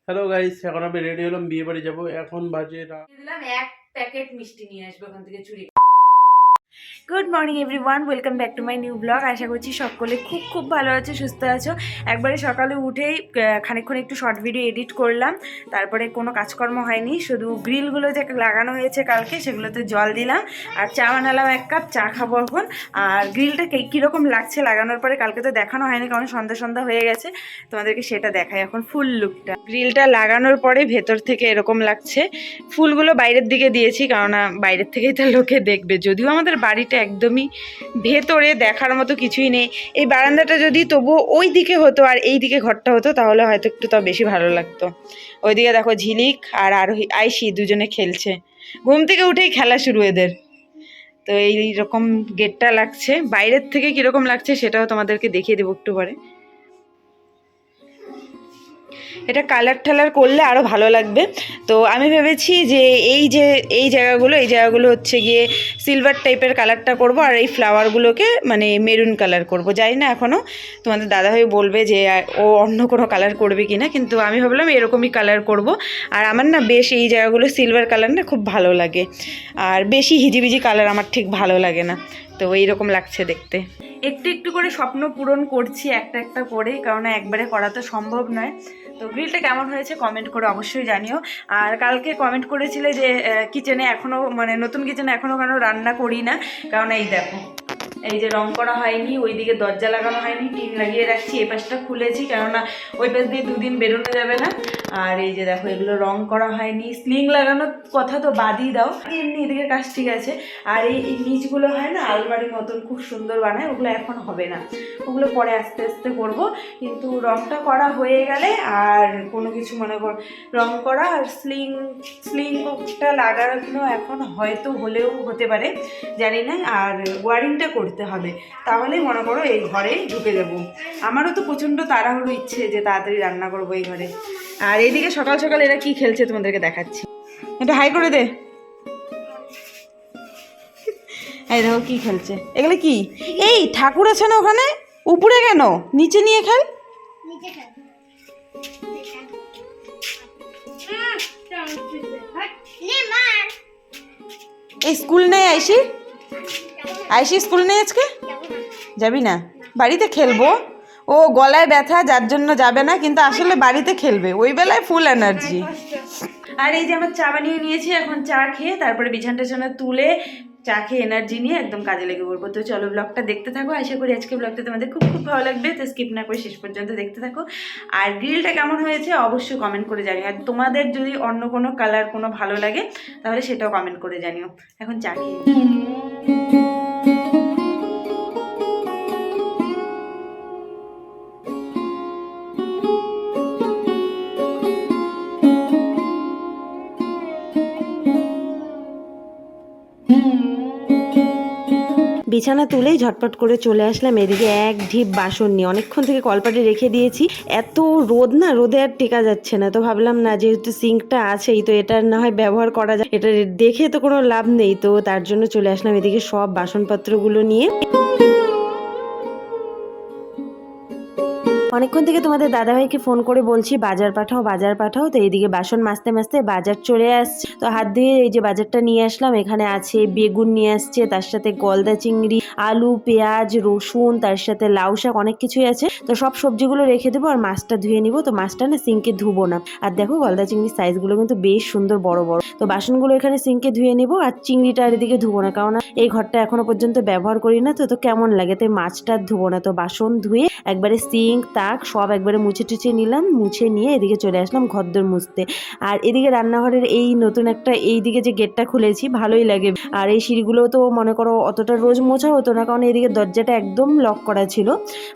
Hello guys, এখন আমি ready হলাম, বিয়ে বাড়ি যাবো। এখন বাজে দিলাম এক প্যাকেট মিষ্টি নিয়ে আসবো ওখান থেকে চুরি। Good morning everyone, welcome back to my new blog. আশা করছি সকলে খুব খুব ভালো আছো, সুস্থ আছো। একবারে সকালে উঠেই খানিকক্ষণ একটু শর্ট ভিডিও এডিট করলাম, তারপরে কোনো কাজকর্ম হয়নি, শুধু গ্রিলগুলো যে লাগানো হয়েছে কালকে সেগুলোতে জল দিলাম আর চা বানালাম, এক কাপ চা খাবো এখন। আর গ্রিলটা কীরকম লাগছে লাগানোর পরে, কালকে তো দেখানো হয়নি কারণ সন্ধ্যা সন্ধ্যা হয়ে গেছে, তোমাদেরকে সেটা দেখাই এখন ফুল লুকটা। গ্রিলটা লাগানোর পরে ভেতর থেকে এরকম লাগছে। ফুলগুলো বাইরের দিকে দিয়েছি কারণ বাইরের থেকেই তো লোকে দেখবে, যদিও আমাদের বাড়িটা একদমই ভেতরে, দেখার মতো কিছুই নেই। এই বারান্দাটা যদি তবুও ওই দিকে হতো আর এই দিকে ঘরটা হতো তাহলে হয়তো একটু তাও বেশি ভালো লাগতো। ওইদিকে দেখো ঝিলিক আর আয়শি দুজনে খেলছে, ঘুম থেকে উঠেই খেলা শুরু এদের। তো এইরকম গেটটা লাগছে, বাইরের থেকে কীরকম লাগছে সেটাও তোমাদেরকে দেখিয়ে দেবো একটু পরে। এটা কালার ঠালার করলে আরও ভালো লাগবে। তো আমি ভেবেছি যে এই জায়গাগুলো হচ্ছে গিয়ে সিলভার টাইপের কালারটা করব, আর এই ফ্লাওয়ারগুলোকে মানে মেরুন কালার করব। জানি না এখনও, তোমাদের দাদাভাই বলবে যে ও অন্য কোনো কালার করবে কি না, কিন্তু আমি ভাবলাম এরকমই কালার করব। আর আমার না বেশ এই জায়গাগুলো সিলভার কালার না খুব ভালো লাগে, আর বেশি হিজিবিজি কালার আমার ঠিক ভালো লাগে না। তো এইরকম লাগছে দেখতে। একটু একটু করে স্বপ্ন পূরণ করছি একটা একটা করে, কারণ একবারে করা তো সম্ভব নয়। তো গ্রিলটা কেমন হয়েছে কমেন্ট করে অবশ্যই জানিও। আর কালকে কমেন্ট করেছিলে যে কিচেনে এখনও মানে নতুন কিচেনে এখনও কেন রান্না করি না, কারণ এই দেখো এই যে রং করা হয়নি, ওইদিকে দরজা লাগানো হয়নি, টিন লাগিয়ে রাখছি, এই পাশটা খুলেছি কেননা ওই পাশ দিয়ে দুদিন বেরোনো যাবে না। আর এই যে দেখো এগুলো রং করা হয়নি, স্লিং লাগানোর কথা তো বাদই দাও, এমনি এদিকে কাজ ঠিক আছে। আর এই নিচগুলো হয় না আলমারির মতন খুব সুন্দর বানায়, ওগুলো এখন হবে না, ওগুলো পরে আস্তে আস্তে করব। কিন্তু রংটা করা হয়ে গেলে আর কোনো কিছু মনে কর রং করা আর স্লিংটা লাগানো এখন হয়তো হলেও হতে পারে, জানি না। আর ওয়ারিংটা করতে হবে, তাহলেই মনে করো এই ঘরে ঢুকে যাব। আমারও তো প্রচণ্ড তাড়াহুড়ো ইচ্ছে যে তাড়াতাড়ি রান্না করবো এই ঘরে। আর এইদিকে সকাল সকাল এরা কি খেলছে তোমাদেরকে দেখাচ্ছি, একটু হাই করে দে। এই দেখো কি খেলছে, এগুলো কি? এই ঠাকুর আছে না ওখানে, উপরে কেন, নিচে নিয়ে খেল। এই স্কুল নেই আইসি স্কুল নেই আজকে, যাবি না? বাড়িতে খেলবো। ও গলায় ব্যথা যার জন্য যাবে না, কিন্তু আসলে বাড়িতে খেলবে, ওই বেলায় ফুল এনার্জি। আর এই যে আমার চা বানিয়ে নিয়েছি, এখন চা খেয়ে তারপরে বিছানা টিছানা তুলে চা খেয়ে এনার্জি নিয়ে একদম কাজে লেগে পড়বো। তো চলো ব্লগটা দেখতে থাকো, আশা করি আজকে ব্লগটা তোমাদের খুব খুব ভালো লাগবে। তো স্কিপ না করে শেষ পর্যন্ত দেখতে থাকো। আর গ্রিলটা কেমন হয়েছে অবশ্যই কমেন্ট করে জানিও, আর তোমাদের যদি অন্য কোনো কালার কোনো ভালো লাগে তাহলে সেটাও কমেন্ট করে জানিও। এখন চা খেয়ে বিছানা তুলেই ঝটপট করে চলে আসলাম এদিকে এক ঢিপ বাসন নিয়ে, অনেকক্ষণ থেকে কলপাটে রেখে দিয়েছি। এত রোদ না, রোদে আর টেকা যাচ্ছে না, তো ভাবলাম না যেহেতু সিঙ্কটা আছেই তো এটা না হয় ব্যবহার করা যায়, এটা দেখে তো কোনো লাভ নেই, তো তার জন্য চলে আসলাম এদিকে সব বাসনপত্রগুলো নিয়ে। অনেকক্ষণ থেকে তোমাদের দাদাভাইকে ফোন করে বলছি বাজার পাঠাও, তো এইদিকে বাসন মাজতে মাজতে বাজার চলে আসছে, তো হাত দিয়ে এই যে বাজারটা নিয়ে আসলাম। এখানে আছে বেগুন নিয়ে আসছে, তার সাথে গলদা চিংড়ি, আলু, পেঁয়াজ, রসুন, তার সাথে লাউ শাক, অনেক কিছুই আছে। তো সব সবজিগুলো রেখে দেবো আর মাছটা ধুয়ে নিব। তো মাছটা না সিঙ্কে ধুবো না, আর দেখো গলদা চিংড়ির সাইজগুলো কিন্তু বেশ সুন্দর বড় বড়। তো বাসনগুলো এখানে সিঙ্কে ধুয়ে নিব, আর চিংড়িটা আর এদিকে ধুবো না, কারণ এই ঘরটা এখনো পর্যন্ত ব্যবহার করি না, তো কেমন লাগে, তাই মাছটা ধুবো না। তো বাসন ধুয়ে একবারে সিঙ্ক তাক সব একবারে মুছে টুছে নিলাম, মুছে নিয়ে এদিকে চলে আসলাম ঘরদোর মুছতে। আর এদিকে রান্নাঘরের এই নতুন একটা এইদিকে যে গেটটা খুলেছি ভালোই লাগে, আর এই সিঁড়িগুলো তো মনে করো অতটা রোজ মোছা হতো না, কারণ এদিকে দরজাটা একদম লক করা ছিল,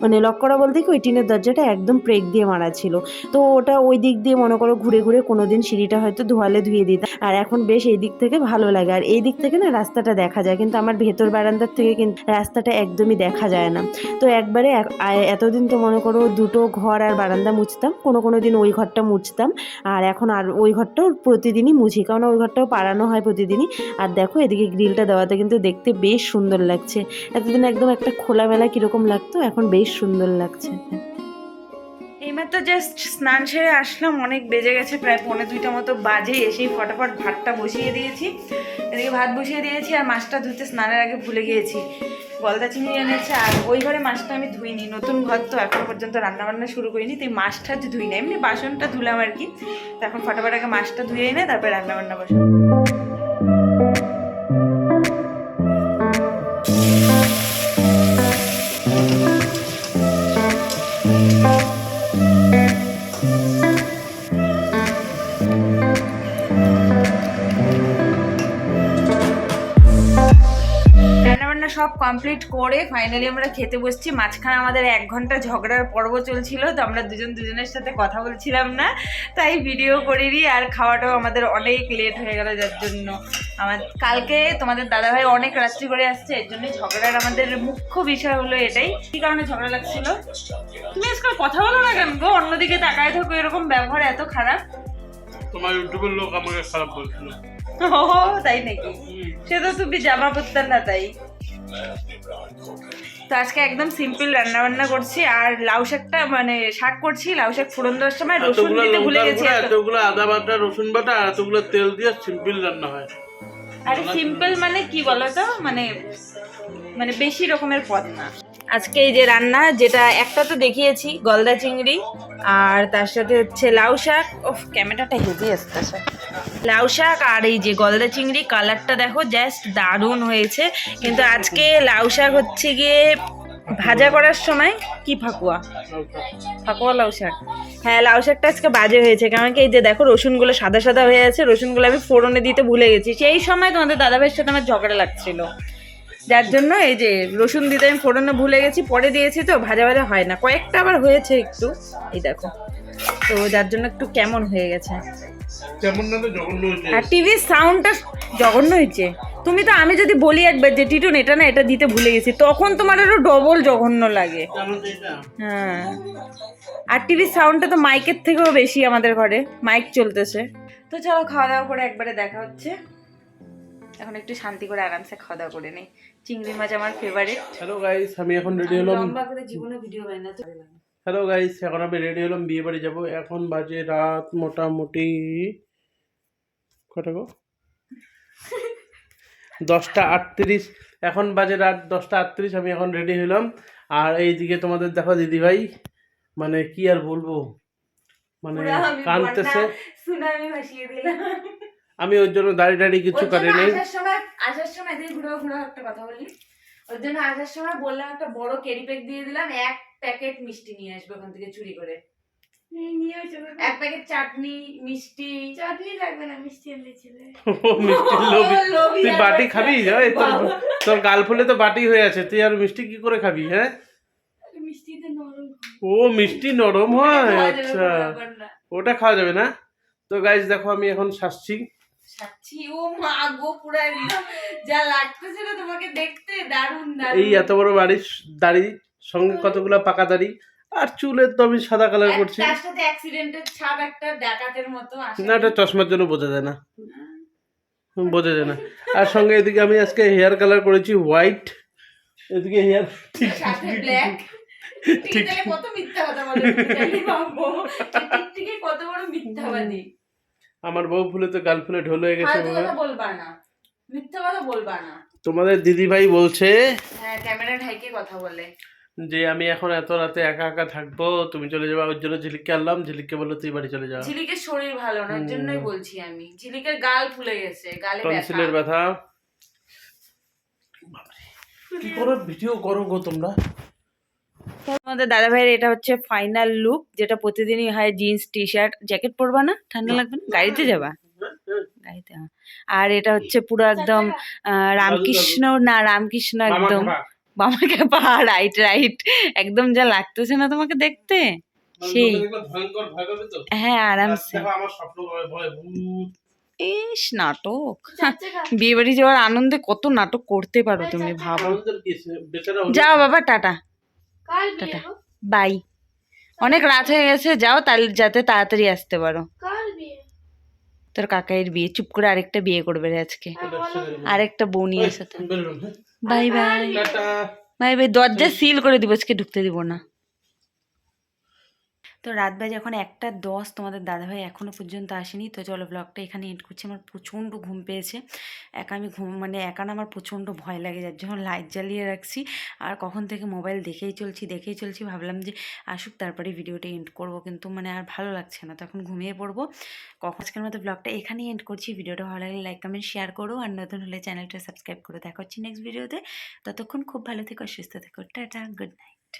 মানে লক করা বলতে কি ওই টিনের দরজাটা একদম প্রেক দিয়ে মারা ছিল, তো ওটা ওই দিক দিয়ে মনে করো ঘুরে ঘুরে কোনোদিন সিঁড়িটা হয়তো ধোয়ালে ধুয়ে দিতাম। আর এখন বেশ এই দিক থেকে ভালো লাগে, আর এই দিক থেকে না রাস্তাটা দেখা যায়, কিন্তু আমার ভেতর বারান্দার থেকে কিন্তু রাস্তাটা একদমই দেখা যায় না। তো একবারে এতদিন তো মনে করো দুটো ঘর আর বারান্দা মুছতাম, কোনো দিন ওই ঘরটা মুছতাম, আর এখন আর ওই ঘরটাও প্রতিদিনই মুছি, কারণ ওই ঘরটাও পাড়ানো হয় প্রতিদিনই। আর দেখো এদিকে গ্রিলটা দেওয়াতে কিন্তু দেখতে বেশ সুন্দর লাগছে, এতদিন একদম একটা খোলামেলা কীরকম লাগতো, এখন বেশ সুন্দর লাগছে। এইমাত্র জাস্ট স্নান সেরে আসলাম, অনেক বেজে গেছে, প্রায় 1:45 মতো বাজে। এসেই ফটাফট ভাতটা বসিয়ে দিয়েছি, এদিকে ভাত বসিয়ে দিয়েছি আর মাছটা ধুতে স্নানের আগে ভুলে গিয়েছি। গলদা চিংড়ি এনেছে আর ওই ঘরে মাছটা আমি ধুইনি, নতুন ঘর তো এখনো পর্যন্ত রান্নাবান্না শুরু করিনি, তাই মাছটা ধুই না, এমনি বাসনটা ধুলাম আর কি। তো এখন ফটাফট আগে মাছটা ধুয়ে এনে তারপরে রান্নাবান্না বসাবো। সব কমপ্লিট করে ফাইনালি আমরা খেতে বসছি। মাঝখানে আমাদের 1 ঘন্টা ঝগড়ার পর্ব চলছিল, তো আমরা দুজনের সাথে কথা বলছিলাম না, তাই ভিডিও করিনি। আর খাওয়াটাও আমাদের অনেক লেট হয়ে গেল, যার জন্য কালকে তোমাদের দাদাভাই অনেক রাত্রি করে আসছে, এর জন্য ঝগড়ার আমাদের মুখ্য বিষয় হলো এটাই। কি কারণে ঝগড়া লাগছিল? তুমি আজকাল কথা বলো না কেন গো? অন্যদিকে তাকায় থাকো, এরকম ব্যবহার এত খারাপ। তোমার ইউটিউবের লোক আমাকে খারাপ বলছিল। ও তাই নাকি? সে তো তুমি জামা পরতেন না তাই। তো আজকে একদম সিম্পল রান্না বান্না করছি, আর লাউ শাকটা মানে শাক করছি। লাউ শাক ফোড়ন দেওয়ার সময় রসুন দিতে ভুলে গেছি। এতগুলো আদা বাটা, রসুন বাটা আর এতগুলো তেল দিয়ে সিম্পল রান্না হয়। আরে সিম্পল মানে কি বলো তো, মানে বেশি রকমের পদ না। আজকে এই যে রান্না, যেটা একটা তো দেখিয়েছি, গলদা চিংড়ি, আর তার সাথে হচ্ছে লাউ শাক। ওফ, ক্যামেরাটা হেভি আসতেছে। লাউ শাক আর এই যে গলদা চিংড়ি, কালারটা দেখো জাস্ট দারুণ হয়েছে। কিন্তু আজকে লাউ শাক হচ্ছে গিয়ে ভাজা করার সময় কি ফাকুয়া লাউ শাক। হ্যাঁ, লাউ শাকটা আজকে বাজে হয়েছে, কারণ কি এই যে দেখো রসুনগুলো সাদা সাদা হয়ে আছে, রসুনগুলো আমি ফোড়নে দিতে ভুলে গেছি। সেই সময় তোমাদের দাদাভাইয়ের সাথে আমার ঝগড়া লাগছিল, যার জন্য এই যে রসুন দিতে আমি ফোড়নে ভুলে গেছি, পরে দিয়েছি তো ভাজা ভাজা হয় না। কয়েকটা আবার হয়েছে একটু, এই দেখো, তো যার জন্য একটু কেমন হয়ে গেছে। আর টিভির সাউন্ডটা জঘন্য হয়েছে। তুমি তো, আমি যদি বলি একবার যে টিটুন এটা না, এটা দিতে ভুলে গেছি, তখন তোমার আরো ডবল জঘন্য লাগে। হ্যাঁ, আর টিভির সাউন্ডটা তো মাইকের থেকেও বেশি, আমাদের ঘরে মাইক চলতেছে। তো চলো খাওয়া দাওয়া করে একবারে দেখা হচ্ছে। এখন একটু শান্তি করে আরামসে খাওয়া দাওয়া করে নেই। চিংড়ি মাছ আমার ফেভারিট। হ্যালো গাইস, আমি এখন রেডি হলাম। লম্বা করে জীবনে ভিডিও বানাই না তো। হ্যালো গাইস, এখন আমি রেডি হলাম, বিয়ে বাড়ি যাবো। এখন বাজে রাত মোটামুটি কটা গো, 10:38। এখন বাজে রাত 10:38। আমি এখন রেডি হলাম। আর এইদিকে তোমাদের দেখো দিদিভাই, মানে কি আর বলবো, মানে কাঁদতেছে। আমি ওর জন্য দাঁড়িয়ে কিছু করি নাই। আসার সময় ঘুরে একটা কথা বলি, ওর জন্য আসার সময় বললাম একটা বড় ক্যারি ব্যাগ দিয়ে দিলাম, 1 প্যাকেট মিষ্টি নিয়ে আসবে ওখান থেকে চুরি করে। 1 প্যাকেট চাটনি, মিষ্টি। চাটনি লাগবে না, মিষ্টি এনেছিল। তুই বাটি খাবি? তোর গাল ফুলে তো বাটি হয়ে আছে, তুই আর মিষ্টি কি করে খাবি? হ্যাঁ, ও মিষ্টি নরম হয়, আচ্ছা ওটা খাওয়া যাবে না। তো গাইস দেখো, আমি এখন সাজছি। ও মা গো, পুরো একদম যা লাগতেছে না তোমাকে দেখতে, দারুণ দারুণ। এই এত বড় বাড়ির দাড়ি, সঙ্গে কতগুলো পাকা দাড়ি, আর চুলের তো আমি সাদা কালার করছি। তার সাথে অ্যাক্সিডেন্টের ছাপ একটা ডাকাতের মতো আসে না, এটা চশমার জন্য বোঝা যায় না, বোঝা যায় না। আর সঙ্গে এদিকে আমি আজকে হেয়ার কালার করেছি হোয়াইট, এদিকে হেয়ার ঠিক সাথে ব্ল্যাক। ঠিক কত মিথ্যা কথা বলে ঠিক কত বড় মিথ্যাবাদী। আমার বউ ফুলে তো গাল ফুলে ঢোল হয়ে গেছে। কথা বলবা না, মিথ্যা কথা বলবা না। তোমাদের দিদিভাই বলছে, হ্যাঁ ক্যামেরা ঢাইকে কথা বলে, যে আমি এখন এত রাতে একা একা থাকবো, তুমি চলে যাবে। ওর জন্য ঝিলিককে আনলাম, ঝিলিককে বললো তুই বাড়ি চলে যা। ঝিলিকের শরীর ভালো না, ওর জন্যই বলছি আমি। ঝিলিকের গাল ফুলে গেছে, গালে টনসিলের ব্যথা। কি করো ভিডিও করো গো তোমরা। আমাদের দাদা ভাইয়ের এটা হচ্ছে ফাইনাল লুক, যেটা প্রতিদিনই হয়। জিন্স টি শার্ট, জ্যাকেট পরবা না? ঠান্ডা লাগবে না? গাড়িতে যাবা? গাড়িতে। আর এটা হচ্ছে পুরো একদম রামকৃষ্ণ একদম বামাকে পা, রাইট রাইট, একদম যা লাগতেছে না তোমাকে দেখতে, সেই। হ্যাঁ আরামসে। ইস নাটক, বিয়ে বাড়ি যাওয়ার আনন্দে কত নাটক করতে পারো তুমি, ভাবো। যাও বাবা, টাটা টাটা, বাই। অনেক রাত হয়ে গেছে, যাও, তাহলে যাতে তাড়াতাড়ি আসতে পারো। তোর কাকাইয়ের বিয়ে, চুপ করে আরেকটা বিয়ে করবে রে আজকে, আরেকটা বউ নিয়ে সাথে। Bye bye bye bye. দরজা সিল করে দিব, আজকে ঢুকতে দিব না। তো তো রাত বাজে এখন 1:10, তোমাদের দাদাভাই এখনও পর্যন্ত আসেনি। তো চলো ব্লগটা এখানে এন্ড করছি। আমার প্রচণ্ড ঘুম পেয়েছে, একা না আমার প্রচণ্ড ভয় লাগে, যার জন্য লাইট জ্বালিয়ে রাখছি। আর কখন থেকে মোবাইল দেখেই চলছি, ভাবলাম যে আসুক তারপরে ভিডিওটা এন্ড করবো, কিন্তু মানে আর ভালো লাগছে না, তখন ঘুমিয়ে পড়বো। আজকের মতো ব্লগটা এখানেই এন্ড করছি। ভিডিওটা ভালো লাগলে লাইক কমেন্ট শেয়ার করো, আর নতুন হলে চ্যানেলটা সাবস্ক্রাইব করো। দেখা হচ্ছে নেক্সট ভিডিওতে। ততক্ষণ খুব ভালো থেকো, সুস্থ থেকো, টাটা, গুড নাইট।